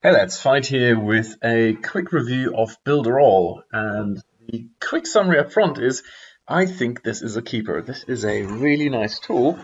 Hey, let's find here with a quick review of Builderall. And the quick summary up front is I think this is a keeper. This is a really nice tool.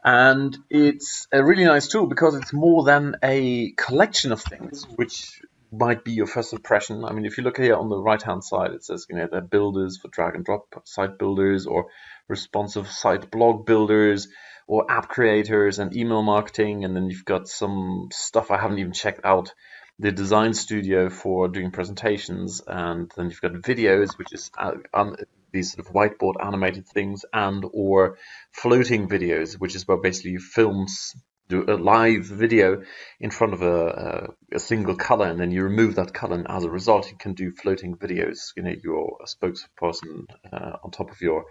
And it's a really nice tool because it's more than a collection of things, which might be your first impression. I mean, if you look here on the right-hand side, it says, they're builders for drag and drop site builders or responsive site blog builders or app creators and email marketing. And then you've got some stuff I haven't even checked out, the design studio for doing presentations, and then you've got videos, which is these sort of whiteboard animated things, and or floating videos, which is where basically you do a live video in front of a single color, and then you remove that color, and as a result, you can do floating videos. You're a spokesperson on top of your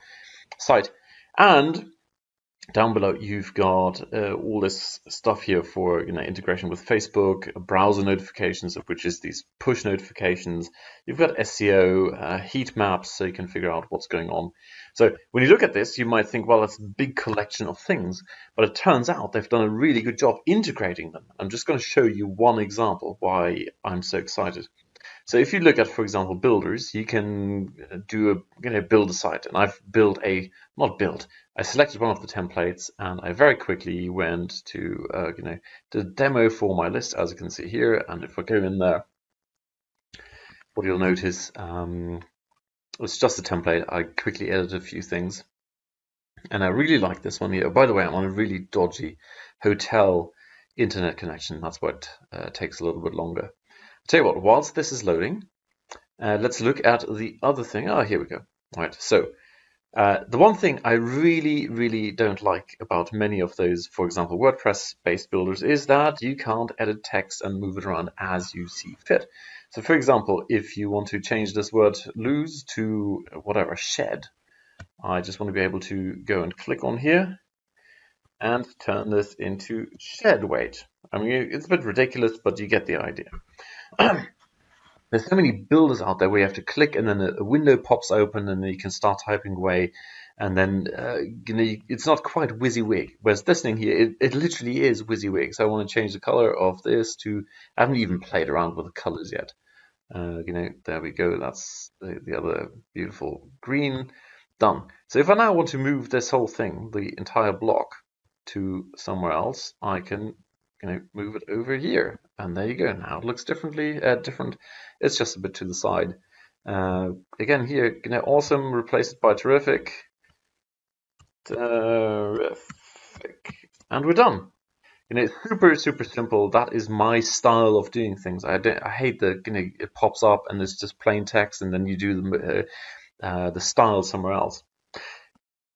site, and down below, you've got all this stuff here for integration with Facebook, browser notifications, which is these push notifications. You've got SEO, heat maps, so you can figure out what's going on. So when you look at this, you might think, well, it's a big collection of things, but it turns out they've done a really good job integrating them. I'm just going to show you one example why I'm so excited. So if you look at, for example, builders, you can build a site, and I've I selected one of the templates, and I very quickly went to the demo for my list, as you can see here. And if I go in there, what you'll notice, it's just a template. I quickly edited a few things, and I really like this one here. By the way, I'm on a really dodgy hotel internet connection. That's why it takes a little bit longer. Tell you what, whilst this is loading, let's look at the other thing. Here we go. All right, so the one thing I really, really don't like about many of those, for example, WordPress-based builders, is that you can't edit text and move it around as you see fit. So, for example, if you want to change this word lose to whatever, shed, I just want to be able to go and click on here and turn this into shed weight. I mean, it's a bit ridiculous, but you get the idea. There's so many builders out there where you have to click and then a window pops open and then you can start typing away, and then it's not quite WYSIWYG. Whereas this thing here, it literally is WYSIWYG. So I want to change the color of this to, I haven't even played around with the colors yet. There we go. That's the other beautiful green. Done. So if I now want to move this whole thing, the entire block, to somewhere else, I can move it over here, and there you go. Now it looks different. It's just a bit to the side. Again here, awesome. Replace it by terrific. And we're done. It's super, super simple. That is my style of doing things. I hate it pops up and it's just plain text, and then you do the style somewhere else.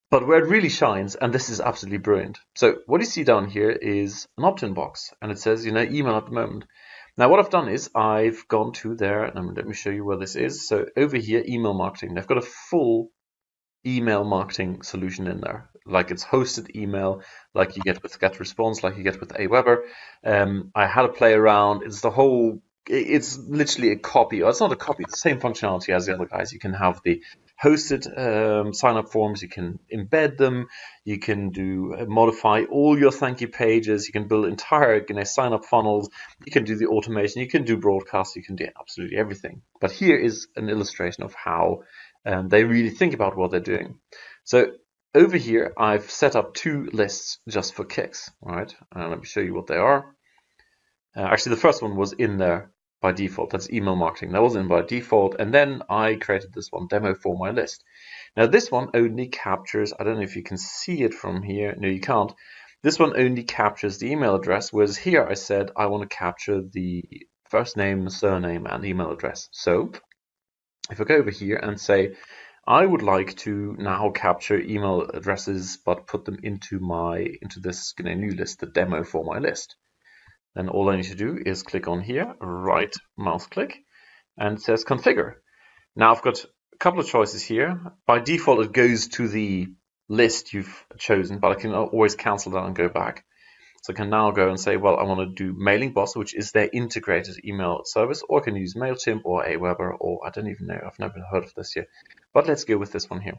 But where it really shines, and this is absolutely brilliant. So what you see down here is an opt-in box, and it says, email at the moment. Now what I've done is I've gone to there, and let me show you where this is. So over here, email marketing. They've got a full email marketing solution in there. Like it's hosted email, like you get with GetResponse, like you get with Aweber. I had to play around. It's literally a copy, or it's not a copy, it's the same functionality as the other guys. You can have the hosted sign-up forms, you can embed them, you can modify all your thank you pages, you can build entire sign-up funnels, you can do the automation, you can do broadcasts, you can do absolutely everything. But here is an illustration of how they really think about what they're doing. So over here, I've set up two lists just for kicks, right? And let me show you what they are. Actually, the first one was in there by default. That's email marketing. That was in by default. And then I created this one, demo for my list. Now, this one only captures, I don't know if you can see it from here. No, you can't. This one only captures the email address, whereas here I said I want to capture the first name, surname, and email address. So if I go over here and say, I would like to now capture email addresses, but put them into this new list, the demo for my list. Then all I need to do is click on here, right mouse click, and it says configure. Now I've got a couple of choices here. By default, it goes to the list you've chosen, but I can always cancel that and go back. So I can now go and say, well, I want to do Mailing Boss, which is their integrated email service, or I can use MailChimp or Aweber, or I don't even know. I've never heard of this yet. But let's go with this one here.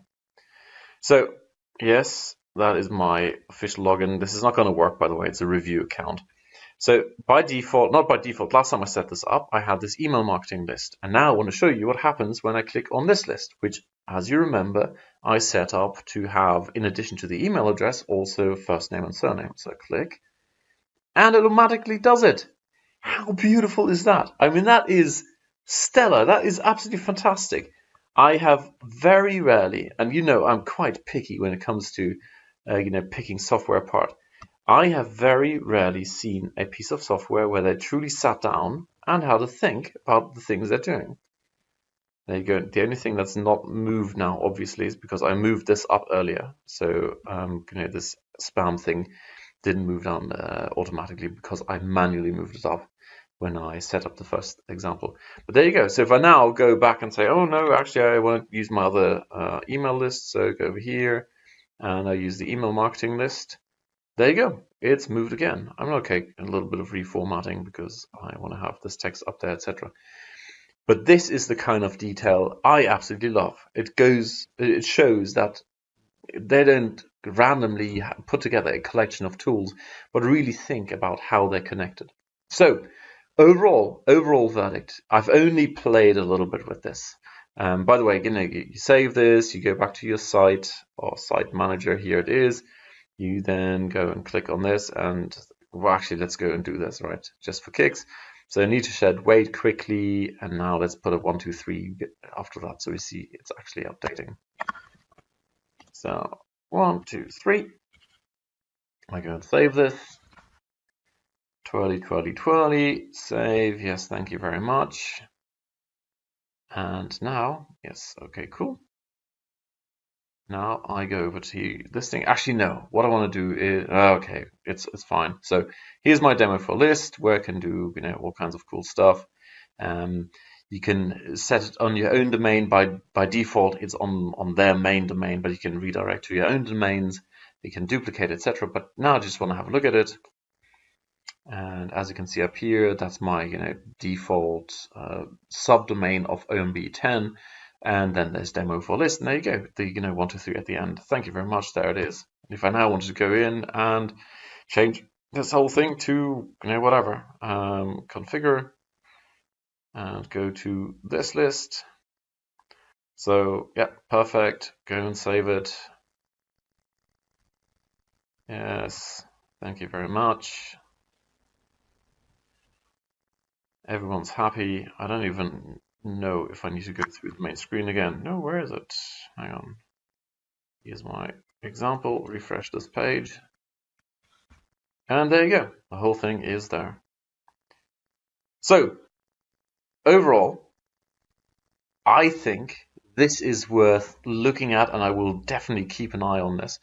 So yes, that is my official login. This is not going to work, by the way. It's a review account. So by default, not by default, last time I set this up, I had this email marketing list. And now I want to show you what happens when I click on this list, which, as you remember, I set up to have, in addition to the email address, also first name and surname. So click, and it automatically does it. How beautiful is that? I mean, that is stellar. That is absolutely fantastic. I have very rarely, and you know I'm quite picky when it comes to, picking software apart. I have very rarely seen a piece of software where they truly sat down and had to think about the things they're doing. There you go. The only thing that's not moved now, obviously, is because I moved this up earlier. So, this spam thing didn't move down automatically because I manually moved it up when I set up the first example. But there you go. So if I now go back and say, oh no, actually I want to use my other email list, so go over here and I use the email marketing list. There you go. It's moved again. I'm okay, a little bit of reformatting because I want to have this text up there, etc. But this is the kind of detail I absolutely love. It shows that they don't randomly put together a collection of tools, but really think about how they're connected. So overall verdict, I've only played a little bit with this. By the way, you save this, you go back to your site or site manager, here it is. You then go and click on this and, well, actually, let's go and do this, right? Just for kicks. So I need to shed weight quickly. And now let's put a 1, 2, 3 after that. So we see it's actually updating. So 1, 2, 3. I go and save this. Twirly, twirly, twirly. Save. Yes, thank you very much. And now, yes, okay, cool. Now I go over to this thing. Actually, no. What I want to do is, okay, it's fine. So here's my demo for list where I can do, all kinds of cool stuff. You can set it on your own domain. By default, it's on their main domain, but you can redirect to your own domains. You can duplicate, etc. But now I just want to have a look at it. And as you can see up here, that's my, default subdomain of OMB10. And then there's demo for list, and there you go, the 1, 2, 3 at the end. Thank you very much, there it is. If I now wanted to go in and change this whole thing to, whatever, configure, and go to this list. So, yeah, perfect, go and save it. Yes, thank you very much. Everyone's happy. I don't even know if I need to go through the main screen again. No, where is it? Hang on. Here's my example. Refresh this page. And there you go. The whole thing is there. So, overall, I think this is worth looking at, and I will definitely keep an eye on this.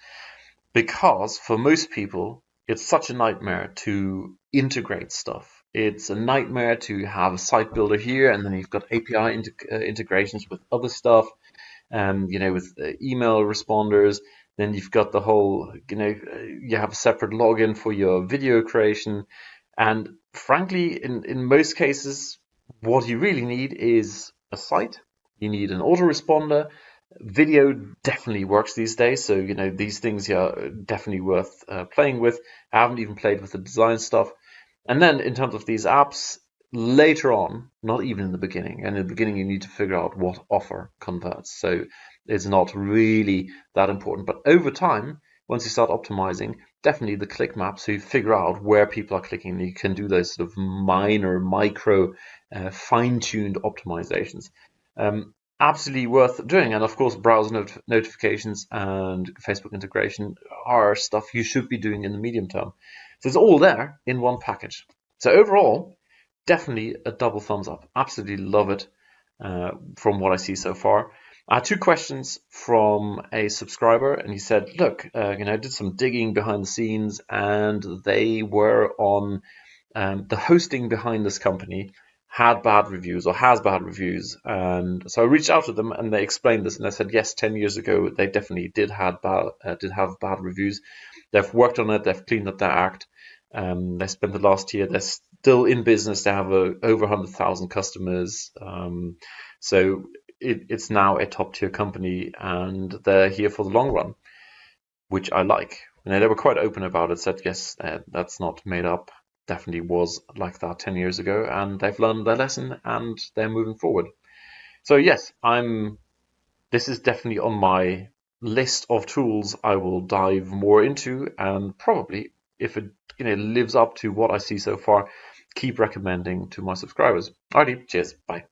Because for most people, it's such a nightmare to integrate stuff. It's a nightmare to have a site builder here, and then you've got API integrations with other stuff, with email responders. Then you've got the whole, you have a separate login for your video creation. And frankly, in most cases, what you really need is a site. You need an autoresponder. Video definitely works these days, so these things are definitely worth playing with. I haven't even played with the design stuff. And then in terms of these apps, later on, not even in the beginning, and in the beginning you need to figure out what offer converts. So it's not really that important. But over time, once you start optimizing, definitely the click map, so you figure out where people are clicking, and you can do those sort of minor, micro, fine-tuned optimizations. Absolutely worth doing. And of course, browser notifications and Facebook integration are stuff you should be doing in the medium term. So it's all there in one package. So overall, definitely a double thumbs up. Absolutely love it from what I see so far. I had 2 questions from a subscriber, and he said, look, I did some digging behind the scenes, and they were on the hosting behind this company had bad reviews or has bad reviews. And so I reached out to them and they explained this, and I said, yes, 10 years ago, they definitely did have bad reviews. They've worked on it. They've cleaned up their act. They spent the last year. They're still in business. They have over 100,000 customers. So it's now a top tier company, and they're here for the long run, which I like. And they were quite open about it. Said, yes, that's not made up. definitely was like that 10 years ago, and they've learned their lesson and they're moving forward. So yes, this is definitely on my list of tools I will dive more into, and probably, if it lives up to what I see so far, keep recommending to my subscribers. Alrighty, cheers, bye.